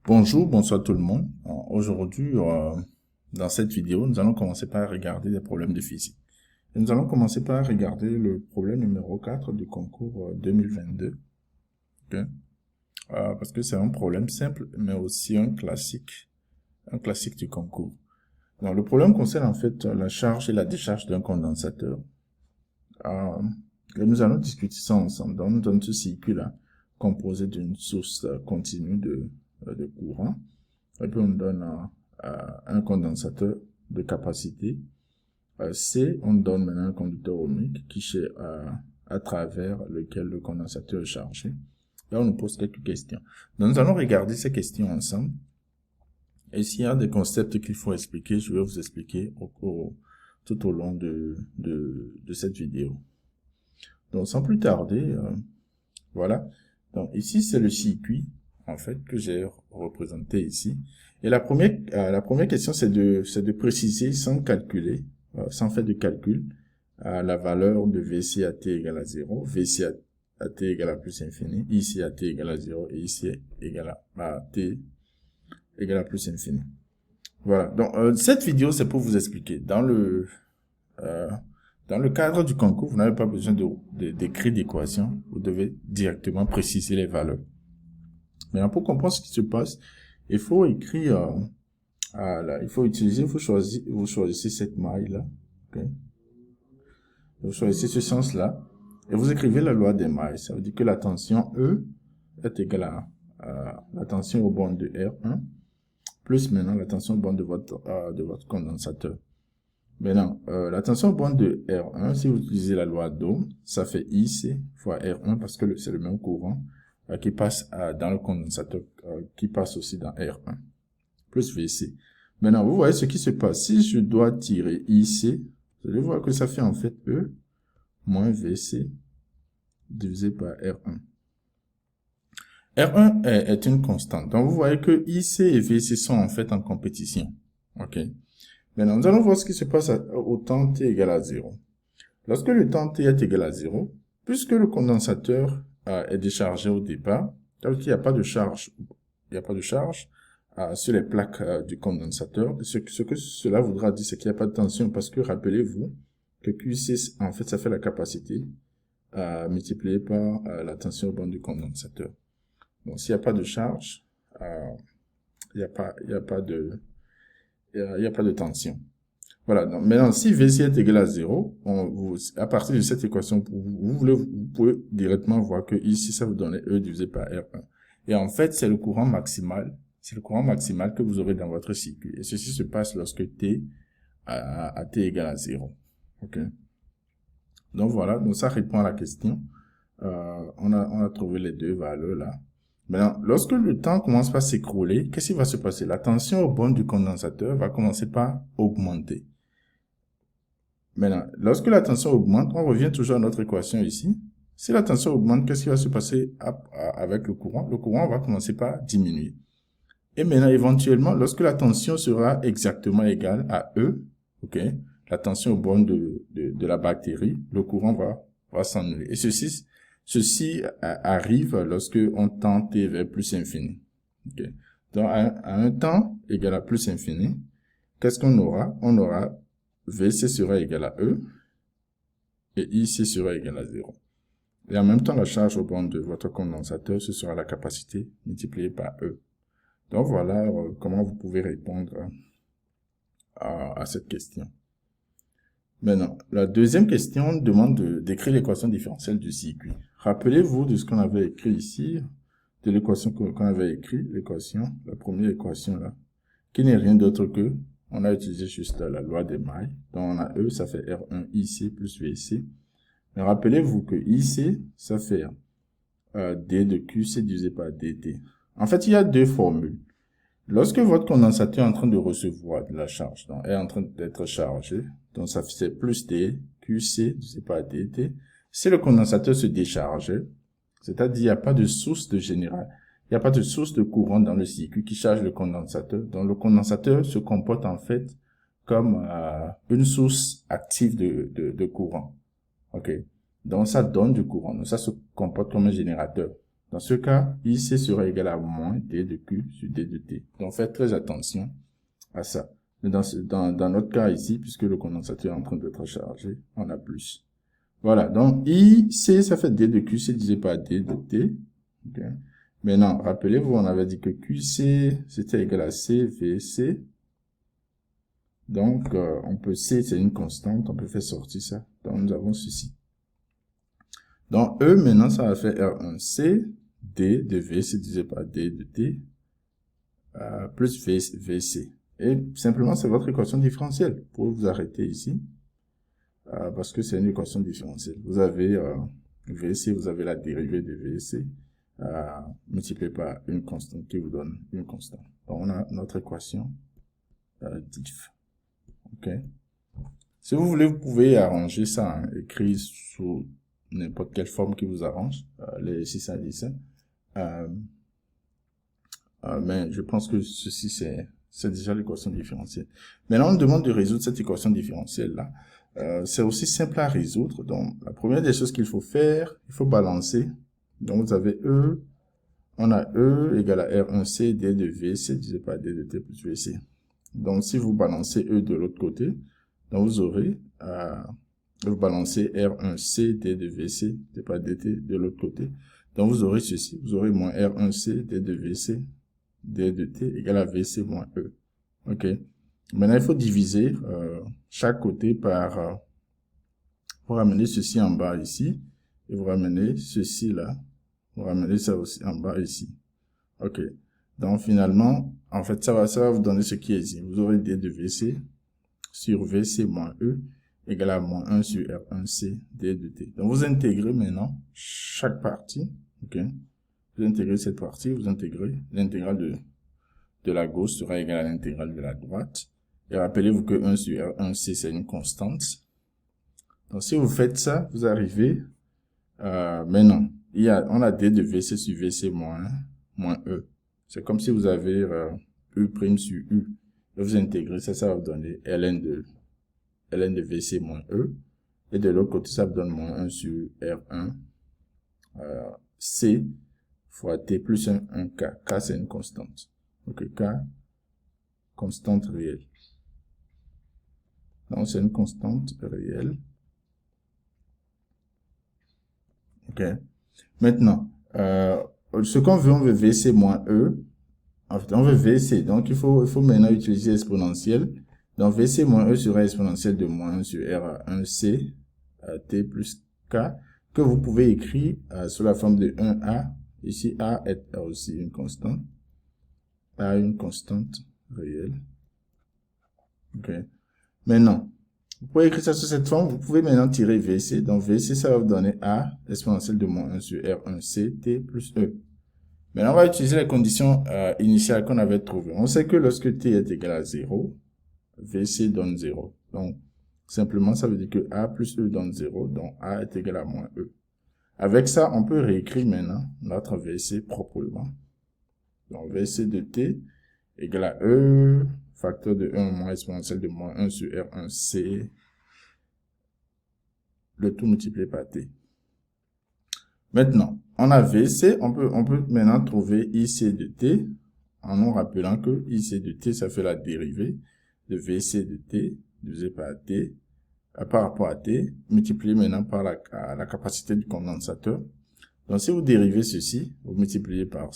Bonjour, bonsoir tout le monde. Aujourd'hui, dans cette vidéo, nous allons commencer par regarder les problèmes de physique. Et nous allons commencer par regarder le problème numéro 4 du concours 2022. Ok. Parce que c'est un problème simple, mais aussi un classique du concours. Donc, le problème concerne en fait la charge et la décharge d'un condensateur. Et nous allons discuter ça ensemble. Donc, nous donne ce circuit-là, composé d'une source continue de courant. Et puis on donne un condensateur de capacité C. On donne maintenant un conducteur ohmique à travers lequel le condensateur est chargé. Là, on nous pose quelques questions. Donc, nous allons regarder ces questions ensemble. Et s'il y a des concepts qu'il faut expliquer, je vais vous expliquer tout au long de cette vidéo. Donc, sans plus tarder, voilà. Donc, ici, c'est le circuit, en fait, que j'ai représenté ici. Et la première question, c'est de préciser sans calculer, sans faire de calcul, la valeur de VC à t égale à 0, VC à t égale à plus infini, ici à t égale à 0, et ici égale à t égale à plus infini. Voilà. Donc, cette vidéo, c'est pour vous expliquer. Dans le cadre du concours, vous n'avez pas besoin d'écrire d'équation. Vous devez directement préciser les valeurs. Maintenant, pour comprendre ce qui se passe, il faut écrire, vous choisissez cette maille-là, ok? Vous choisissez ce sens-là, et vous écrivez la loi des mailles. Ça veut dire que la tension E est égale à la tension au bord de R1, plus maintenant la tension au bord de votre condensateur. Maintenant, la tension au bord de R1, si vous utilisez la loi d'Ohm, ça fait IC fois R1 parce que c'est le même courant qui passe dans le condensateur, qui passe aussi dans R1, plus VC. Maintenant, vous voyez ce qui se passe. Si je dois tirer IC, vous allez voir que ça fait en fait E moins VC divisé par R1. R1 est une constante. Donc, vous voyez que IC et VC sont en fait en compétition. OK. Maintenant, nous allons voir ce qui se passe au temps t égale à 0. Lorsque le temps t est égal à 0, puisque le condensateur est déchargé au départ, c'est-à-dire qu'il n'y a pas de charge, sur les plaques du condensateur. Ce que cela voudra dire, c'est qu'il n'y a pas de tension, parce que rappelez-vous que QC, en fait, ça fait la capacité multipliée par la tension au bord du condensateur. Donc, s'il n'y a pas de charge, il n'y a pas de tension. Voilà, donc maintenant, si VC est égal à 0, à partir de cette équation, vous pouvez directement voir que ici, ça vous donne E divisé par R1. Et en fait, c'est le courant maximal que vous aurez dans votre circuit. Et ceci se passe lorsque t à t égale à 0. OK? Donc voilà, donc ça répond à la question. On a trouvé les deux valeurs là. Maintenant, lorsque le temps commence par s'écrouler, qu'est-ce qui va se passer? La tension au bord du condensateur va commencer par augmenter. Maintenant, lorsque la tension augmente, on revient toujours à notre équation ici. Si la tension augmente, qu'est-ce qui va se passer avec le courant? Le courant va commencer par diminuer. Et maintenant, éventuellement, lorsque la tension sera exactement égale à E, ok, la tension au bord de la bactérie, le courant va s'annuler. Et ceci arrive lorsque on tend t vers plus infini. Okay. Donc, à un temps égal à plus infini, qu'est-ce qu'on aura? On aura VC sera égal à E et IC sera égal à 0. Et en même temps, la charge au bord de votre condensateur, ce sera la capacité multipliée par E. Donc voilà comment vous pouvez répondre à cette question. Maintenant, la deuxième question demande d'écrire l'équation différentielle du circuit. Rappelez-vous de ce qu'on avait écrit ici, de l'équation qu'on avait écrit, la première équation là, qui n'est rien d'autre que, on a utilisé juste la loi des mailles. Donc on a E, ça fait R1 IC plus VC. Mais rappelez-vous que IC, ça fait D de QC divisé par DT. En fait, il y a deux formules. Lorsque votre condensateur est en train de recevoir de la charge, donc est en train d'être chargé, donc ça fait plus D, QC divisé par DT. Si le condensateur se décharge, c'est-à-dire il n'y a pas de source de général, il n'y a pas de source de courant dans le circuit qui charge le condensateur. Donc le condensateur se comporte en fait comme une source active de courant. OK. Donc ça donne du courant. Donc ça se comporte comme un générateur. Dans ce cas, IC sera égal à moins D de Q sur D de T. Donc, faites très attention à ça. Mais dans notre cas ici, puisque le condensateur est en train d'être chargé, on a plus. Voilà, donc IC, ça fait D de QC divisé par D de T. Okay. Maintenant, rappelez-vous, on avait dit que QC, c'était égal à CVC. Donc, on peut, C, c'est une constante, on peut faire sortir ça. Donc, nous avons ceci. Donc, E, maintenant, ça va faire R1C, D de VC divisé par D de T, plus VC. Et simplement, c'est votre équation différentielle. Vous pouvez vous arrêter ici, parce que c'est une équation différentielle. Vous avez VC, vous avez la dérivée de VC, multiplié par une constante qui vous donne une constante. Donc, on a notre équation diff. OK. Si vous voulez, vous pouvez arranger ça, hein, écrit sous n'importe quelle forme qui vous arrange, les 6 à 10. Mais je pense que ceci, c'est déjà l'équation différentielle. Maintenant, on demande de résoudre cette équation différentielle-là. C'est aussi simple à résoudre. Donc, la première des choses qu'il faut faire, il faut balancer. Donc, vous avez E, on a E égale à R1C, D de VC, divisé par D de T plus VC. Donc, si vous balancez E de l'autre côté, donc vous aurez, vous balancez R1C, D de VC, divisé par DT de l'autre côté. Donc, vous aurez ceci. Vous aurez moins R1C, D de VC, D de T égale à VC moins E. OK. Maintenant, il faut diviser chaque côté par... vous ramenez ceci en bas ici. Et vous ramenez ceci là. Vous ramenez ça aussi en bas ici. OK. Donc, finalement, en fait, ça va vous donner ce qui est ici. Vous aurez D de VC sur VC moins E égale à moins 1 sur R1C D de T. Donc, vous intégrez maintenant chaque partie. OK. Vous intégrez cette partie, vous intégrez l'intégrale de la gauche sera égale à l'intégrale de la droite. Et rappelez-vous que 1 sur R1C, c'est une constante. Donc, si vous faites ça, vous arrivez, maintenant, on a D de VC sur VC moins E. C'est comme si vous avez U' sur U. Et vous intégrez ça, ça va vous donner ln de VC moins E. Et de l'autre côté, ça vous donne moins 1 sur R1 C fois T plus 1 K. K, c'est une constante. Donc, K, constante réelle. Donc, c'est une constante réelle. OK. Maintenant, ce qu'on veut, on veut VC moins E. En fait, on veut VC. Donc, il faut maintenant utiliser exponentielle. Donc, VC moins E sera exponentielle de moins 1 sur R1C, T plus K, que vous pouvez écrire sous la forme de 1A. Ici, A est aussi une constante. A une constante réelle. OK. Maintenant, vous pouvez écrire ça sous cette forme. Vous pouvez maintenant tirer VC. Donc, VC, ça va vous donner A exponentielle de moins 1 sur R1C, T plus E. Maintenant, on va utiliser les conditions initiales qu'on avait trouvées. On sait que lorsque T est égal à 0, VC donne 0. Donc, simplement, ça veut dire que A plus E donne 0. Donc, A est égal à moins E. Avec ça, on peut réécrire maintenant notre VC proprement. Donc, VC de T égale à E, facteur de 1 moins exponentielle de moins 1 sur R1C, le tout multiplié par T. Maintenant, on a VC, on peut maintenant trouver IC de T, en nous rappelant que IC de T, ça fait la dérivée de VC de T, divisé par T, par rapport à T, multiplié maintenant par la capacité du condensateur. Donc, si vous dérivez ceci, vous multipliez par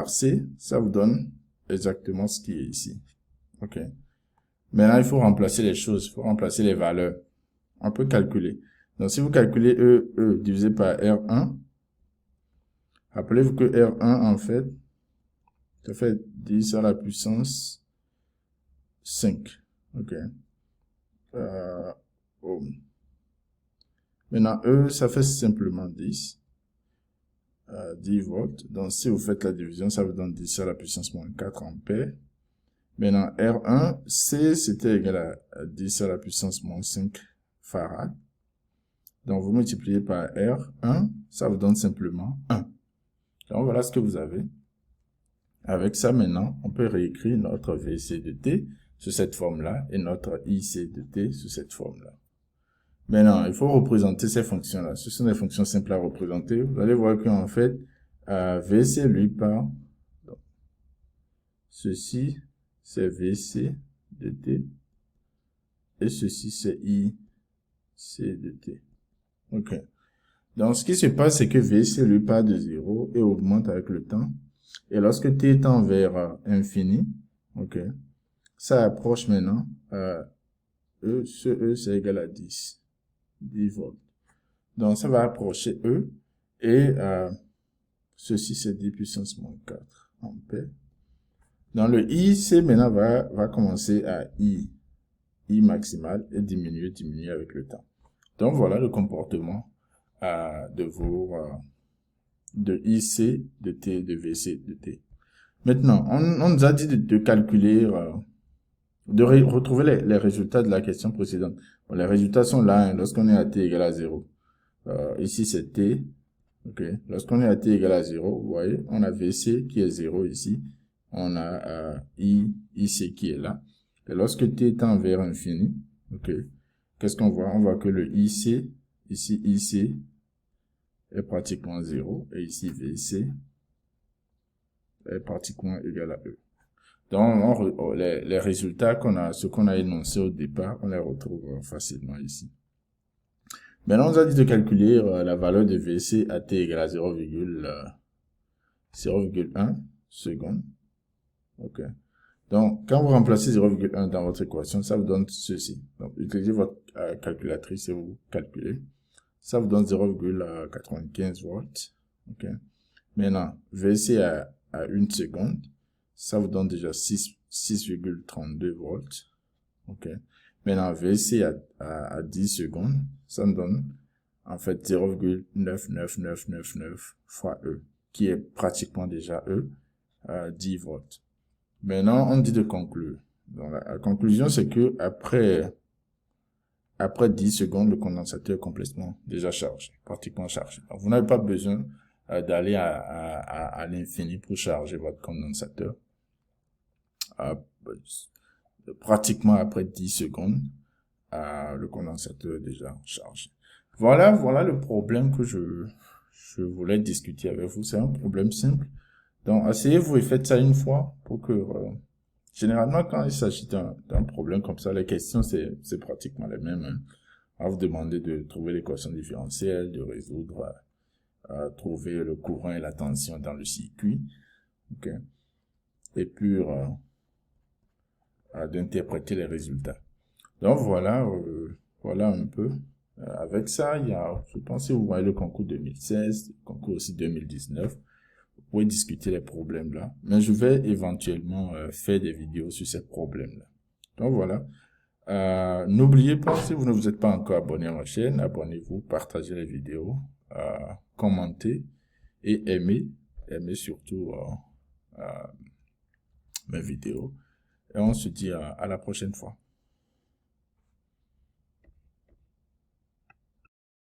C, ça vous donne exactement ce qui est ici. OK. Maintenant, il faut remplacer les choses, il faut remplacer les valeurs. On peut calculer. Donc, si vous calculez E divisé par R1, rappelez-vous que R1, en fait, ça fait 10 à la puissance 5. OK. Maintenant, E, ça fait simplement 10. 10 volts. Donc, si vous faites la division, ça vous donne 10 à la puissance moins 4 ampères. Maintenant, R1, C, c'était égal à 10 à la puissance moins 5 farad. Donc, vous multipliez par R1, ça vous donne simplement 1. Donc, voilà ce que vous avez. Avec ça, maintenant, on peut réécrire notre VC de T sous cette forme-là et notre IC de T sous cette forme-là. Maintenant, il faut représenter ces fonctions-là. Ce sont des fonctions simples à représenter. Vous allez voir qu'en fait, VC, lui, par ceci, c'est VC de t. Et ceci, c'est IC de t. OK. Donc, ce qui se passe, c'est que VC, lui, part de 0 et augmente avec le temps. Et lorsque t tend vers infini, OK, ça approche maintenant, ce E, c'est égal à 10 volts. Donc, ça va approcher E, et ceci, c'est 10 puissance moins 4 ampères. Donc, le IC, maintenant, va commencer à I maximal et diminuer avec le temps. Donc, voilà le comportement de IC, de T, de VC, de T. Maintenant, on nous a dit de calculer, retrouver les résultats de la question précédente. Bon, les résultats sont là, hein, lorsqu'on est à T égale à 0. Ici, c'est T. OK. Lorsqu'on est à T égale à 0, vous voyez, on a VC qui est 0 ici. On a IC qui est là. Et lorsque T tend vers infini, OK, qu'est-ce qu'on voit? On voit que le IC, ici, IC est pratiquement 0. Et ici, VC est pratiquement égal à E. Donc, les résultats ce qu'on a énoncé au départ, on les retrouve facilement ici. Maintenant, on nous a dit de calculer la valeur de VC à T égale à 0,1 seconde. OK. Donc, quand vous remplacez 0,1 dans votre équation, ça vous donne ceci. Donc, utilisez votre calculatrice et vous calculez. Ça vous donne 0,95 volts. OK. Maintenant, VC à 1 seconde, ça vous donne déjà 6,32 volts. OK. Maintenant, VC à 10 secondes, ça me donne en fait 0,99999 fois E, qui est pratiquement déjà E, 10 volts. Maintenant, on dit de conclure. Donc, la conclusion, c'est que après 10 secondes, le condensateur est complètement déjà chargé, pratiquement chargé. Donc, vous n'avez pas besoin d'aller à l'infini pour charger votre condensateur. Pratiquement après 10 secondes, le condensateur est déjà chargé. Voilà le problème que je voulais discuter avec vous. C'est un problème simple. Donc, asseyez-vous et faites ça une fois pour que... généralement, quand il s'agit d'un problème comme ça, les questions, c'est pratiquement les mêmes. Hein. On va vous demander de trouver l'équation différentielle, de résoudre, trouver le courant et la tension dans le circuit. OK. Et puis, d'interpréter les résultats. Donc, voilà un peu. Avec ça, je pense que vous voyez le concours 2016, le concours aussi 2019. Vous pouvez discuter les problèmes là. Mais je vais éventuellement faire des vidéos sur ces problèmes-là. Donc voilà. N'oubliez pas, si vous ne vous êtes pas encore abonné à ma chaîne, abonnez-vous, partagez les vidéos, commentez et aimez surtout mes vidéos. Et on se dit à la prochaine fois.